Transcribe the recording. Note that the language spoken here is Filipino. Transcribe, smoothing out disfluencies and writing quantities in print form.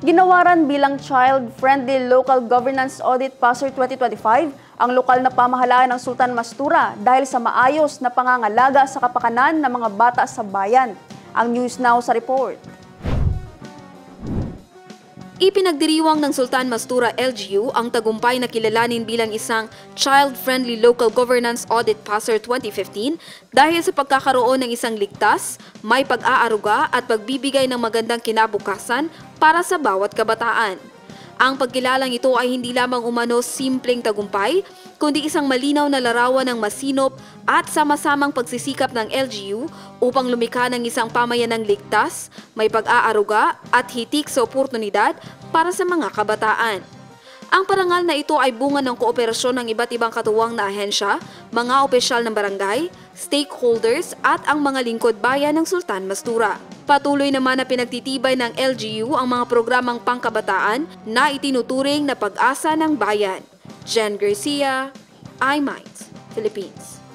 Ginawaran bilang child-friendly local governance audit passer 2025 ang lokal na pamahalaan ng Sultan Mastura dahil sa maayos na pangangalaga sa kapakanan ng mga bata sa bayan. Ang News Now sa report. Ipinagdiriwang ng Sultan Mastura LGU ang tagumpay na kilalanin bilang isang child-friendly local governance audit passer 2015 dahil sa pagkakaroon ng isang ligtas, may pag-aaruga at pagbibigay ng magandang kinabukasan para sa bawat kabataan. Ang pagkilalang ito ay hindi lamang umano simpleng tagumpay, kundi isang malinaw na larawan ng masinop at sama-samang pagsisikap ng LGU upang lumikha ng isang pamayanang ligtas, may pag-aaruga at hitik sa oportunidad para sa mga kabataan. Ang parangal na ito ay bunga ng kooperasyon ng iba't ibang katuwang na ahensya, mga opisyal ng barangay, stakeholders at ang mga lingkod bayan ng Sultan Mastura. Patuloy naman na pinagtitibay ng LGU ang mga programang pangkabataan na itinuturing na pag-asa ng bayan. Jen Garcia, iMinds, Philippines.